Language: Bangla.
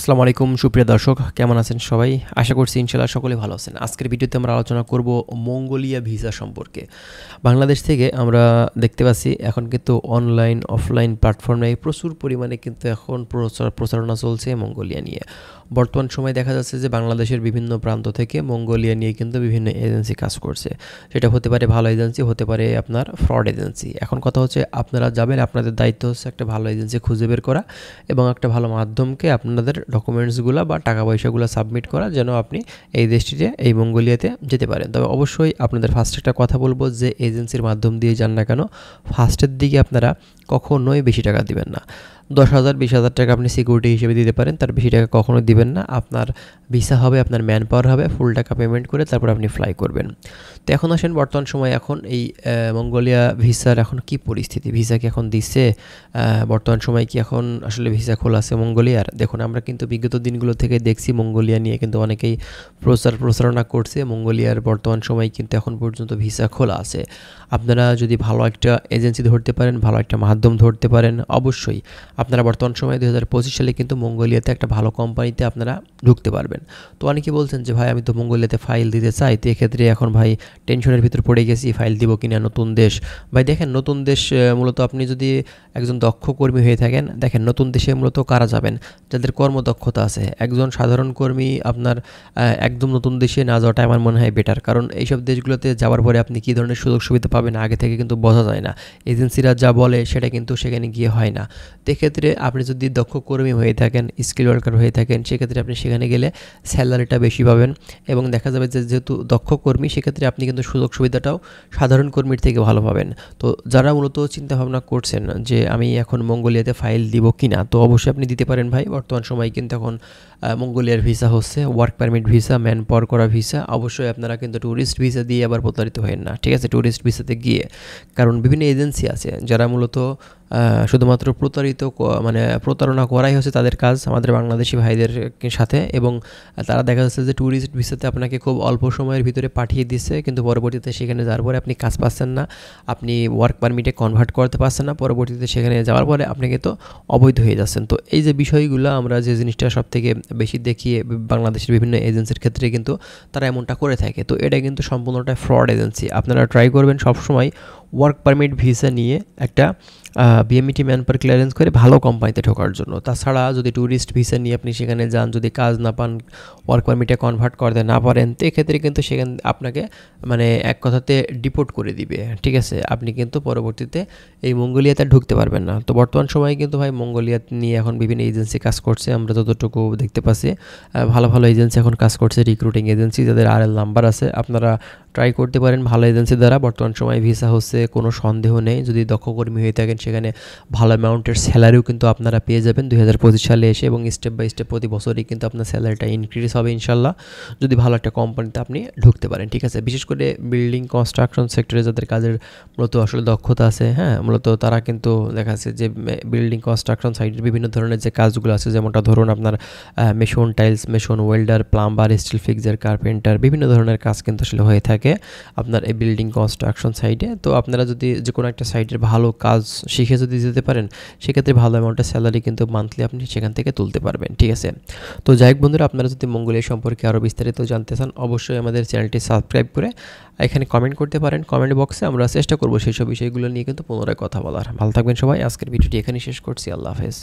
আসসালামু আলাইকুম সুপ্রিয় দর্শক, কেমন আছেন সবাই? আশা করছি ইনশাআল্লাহ সকলে ভালো আছেন। আজকের ভিডিওতে আমরা আলোচনা করব মঙ্গোলিয়া ভিসা সম্পর্কে। বাংলাদেশ থেকে আমরা দেখতে পাচ্ছি এখন কিন্তু অনলাইন অফলাইন প্ল্যাটফর্মে প্রচুর পরিমাণে কিন্তু এখন প্রচারণা চলছে মঙ্গোলিয়া নিয়ে। বর্তমান সময়ে দেখা যাচ্ছে যে বাংলাদেশের বিভিন্ন প্রান্ত থেকে মঙ্গোলিয়া নিয়ে কিন্তু বিভিন্ন এজেন্সি কাজ করছে। সেটা হতে পারে ভালো এজেন্সি, হতে পারে আপনার ফ্রড এজেন্সি। এখন কথা হচ্ছে আপনারা যাবেন, আপনাদের দায়িত্ব হচ্ছে একটা ভালো এজেন্সি খুঁজে বের করা এবং একটা ভালো মাধ্যমকে আপনাদের ডকুমেন্টসগুলো বা টাকা পয়সাগুলো সাবমিট করা, যেন আপনি এই দেশটিতে এই মঙ্গোলিয়াতে যেতে পারেন। তবে অবশ্যই আপনাদের ফার্স্ট একটা কথা বলবো যে এজেন্সির মাধ্যম দিয়ে যান না কেন, ফার্স্টের দিকে আপনারা কখনোই বেশি টাকা দিবেন না। 10,000 20,000 টাকা আপনি সিকিউরিটি হিসেবে দিতে পারেন, তার বেশি টাকা কখনোই দিবেন না। আপনার ভিসা হবে, আপনার ম্যান পাওয়ার হবে, ফুল টাকা পেমেন্ট করে তারপর আপনি ফ্লাই করবেন। তো এখন আসেন বর্তমান সময় এখন এই মঙ্গোলিয়া ভিসার এখন কি পরিস্থিতি, ভিসা কি এখন দিচ্ছে? বর্তমান সময় কি এখন আসলে ভিসা খোলা আছে মঙ্গোলিয়ার? দেখুন, আমরা কিন্তু বিগত দিনগুলো থেকে দেখছি মঙ্গোলিয়া নিয়ে কিন্তু অনেকেই প্রচারণা করছে। মঙ্গোলিয়ার বর্তমান সময় কিন্তু এখন পর্যন্ত ভিসা খোলা আছে। আপনারা যদি ভালো একটা এজেন্সি ধরতে পারেন, ভালো একটা মাধ্যম ধরতে পারেন, অবশ্যই আপনারা বর্তমান সময়ে 2025 সালে কিন্তু মঙ্গোলিয়াতে একটা ভালো কোম্পানিতে আপনারা ঢুকতে পারবেন। তো অনেকে বলছেন যে ভাই আমি তো মঙ্গোলিয়াতে ফাইল দিতে চাই, তো এক্ষেত্রে এখন ভাই টেনশনের ভিতর পড়ে গেছি, ফাইল দিব কিনা, নতুন দেশ। ভাই দেখেন, নতুন দেশ মূলত আপনি যদি একজন দক্ষ কর্মী হয়ে থাকেন, দেখেন নতুন দেশে মূলত কারা যাবেন? যাদের কর্মদক্ষতা আছে। একজন সাধারণ কর্মী আপনার একদম নতুন দেশে না যাওয়াটা আমার মনে হয় বেটার, কারণ এইসব দেশগুলোতে যাওয়ার পরে আপনি কী ধরনের সুযোগ সুবিধা পাবেন আগে থেকে কিন্তু বোঝা যায় না। এজেন্সিরা যা বলে সেটা কিন্তু সেখানে গিয়ে হয় না। তো এক্ষেত্রে আপনি যদি দক্ষ কর্মী হয়ে থাকেন, স্কিল ওয়ার্কার হয়ে থাকেন, সেক্ষেত্রে আপনি সেখানে গেলে স্যালারিটা বেশি পাবেন এবং দেখা যাবে যে যেহেতু দক্ষ কর্মী, সেক্ষেত্রে আপনি কিন্তু সুযোগ সুবিধাটাও সাধারণ কর্মীর থেকে ভালো পাবেন। তো যারা মূলত চিন্তাভাবনা করছেন যে আমি এখন মঙ্গোলিয়াতে ফাইল দিব কি না, তো অবশ্যই আপনি দিতে পারেন ভাই। বর্তমান সময় কিন্তু এখন মঙ্গোলিয়ার ভিসা হচ্ছে work permit visa, man power করা ভিসা। অবশ্যই আপনারা কিন্তু ট্যুরিস্ট ভিসা দিয়ে আবার প্রতারিত হবেন না, ঠিক আছে? ট্যুরিস্ট ভিসাতে গিয়ে, কারণ বিভিন্ন এজেন্সি আছে যারা মূলত শুধুমাত্র প্রতারণা করাই হচ্ছে তাদের কাজ আমাদের বাংলাদেশি ভাইদের সাথে। এবং তারা দেখা যাচ্ছে যে ট্যুরিস্ট ভিসাতে আপনাকে খুব অল্প সময়ের ভিতরে পাঠিয়ে দিচ্ছে, কিন্তু পরবর্তীতে সেখানে যাওয়ার পরে আপনি কাজ পাচ্ছেন না, আপনি ওয়ার্ক পারমিটে কনভার্ট করতে পারছেন না, পরবর্তীতে সেখানে যাওয়ার পরে আপনাকে তো অবৈধ হয়ে যাচ্ছেন। তো এই যে বিষয়গুলো আমরা যে জিনিসটা সবথেকে বেশি দেখি বাংলাদেশের বিভিন্ন এজেন্সির ক্ষেত্রে, কিন্তু তারা এমনটা করে থাকে। তো এটা কিন্তু সম্পূর্ণটা ফ্রড এজেন্সি। আপনারা ট্রাই করবেন সবসময় ওয়ার্ক পারমিট ভিসা নিয়ে একটা বিএমইটি ম্যান পাওয়ার ক্লিয়ারেন্স করে ভালো কোম্পানিতে ঢোকার জন্য। তাছাড়া যদি ট্যুরিস্ট ভিসা নিয়ে আপনি সেখানে যান, যদি কাজ না পান, ওয়ার্ক পারমিটে কনভার্ট করতে না পারেন, তো এক্ষেত্রে কিন্তু সেখানে আপনাকে এক কথাতে ডিপোর্ট করে দিবে, ঠিক আছে? আপনি কিন্তু পরবর্তীতে এই মঙ্গোলিয়াতে ঢুকতে পারবেন না। তো বর্তমান সময়ে কিন্তু ভাই মঙ্গোলিয়া নিয়ে এখন বিভিন্ন এজেন্সি কাজ করছে, আমরা যতটুকু দেখতে পাচ্ছি ভালো ভালো এজেন্সি এখন কাজ করছে, রিক্রুটিং এজেন্সি যাদের RL নাম্বার আছে। আপনারা ট্রাই করতে পারেন ভালো এজেন্সি দ্বারা। বর্তমান সময়ে ভিসা হচ্ছে, কোনো সন্দেহ নেই। যদি দক্ষ কর্মী হয়ে থাকেন, সেখানে ভালো অ্যামাউন্টের স্যালারিও কিন্তু আপনারা পেয়ে যাবেন 2025 সালে এসে, এবং স্টেপ বাই স্টেপ প্রতি বছরই কিন্তু আপনার স্যালারিটা ইনক্রিজ হবে ইনশাল্লাহ, যদি ভালো একটা কোম্পানিতে আপনি ঢুকতে পারেন, ঠিক আছে? বিশেষ করে বিল্ডিং কনস্ট্রাকশন সেক্টরে যাদের কাজের মূলত আসলে দক্ষতা আছে, হ্যাঁ, মূলত তারা কিন্তু দেখা যাচ্ছে যে বিল্ডিং কনস্ট্রাকশন সাইটের বিভিন্ন ধরনের যে কাজগুলো আছে, যেমনটা ধরুন আপনার mason tiles, mason welder, plumber, still fixer, carpenter, বিভিন্ন ধরনের কাজ কিন্তু আসলে হয়ে থাকে আপনার এই বিল্ডিং কনস্ট্রাকশন সাইটে। তো আপনারা যদি যে কোনো একটা সাইটের ভালো কাজ শিখে যদি যেতে পারেন, সেক্ষেত্রে ভালো অ্যামাউন্টের স্যালারি কিন্তু মান্থলি আপনি সেখান থেকে তুলতে পারবেন, ঠিক আছে? তো যাই হোক বন্ধুরা, আপনারা যদি মঙ্গোলিয়া সম্পর্কে আরও বিস্তারিত জানতে চান, অবশ্যই আমাদের চ্যানেলটি সাবস্ক্রাইব করে এখানে কমেন্ট করতে পারেন। কমেন্ট বক্সে আমরা চেষ্টা করবো সেই সব বিষয়গুলো নিয়ে কিন্তু পুনরায় কথা বলার। ভালো থাকবেন সবাই। আজকের ভিডিওটি এখানেই শেষ করছি। আল্লাহ হাফেজ।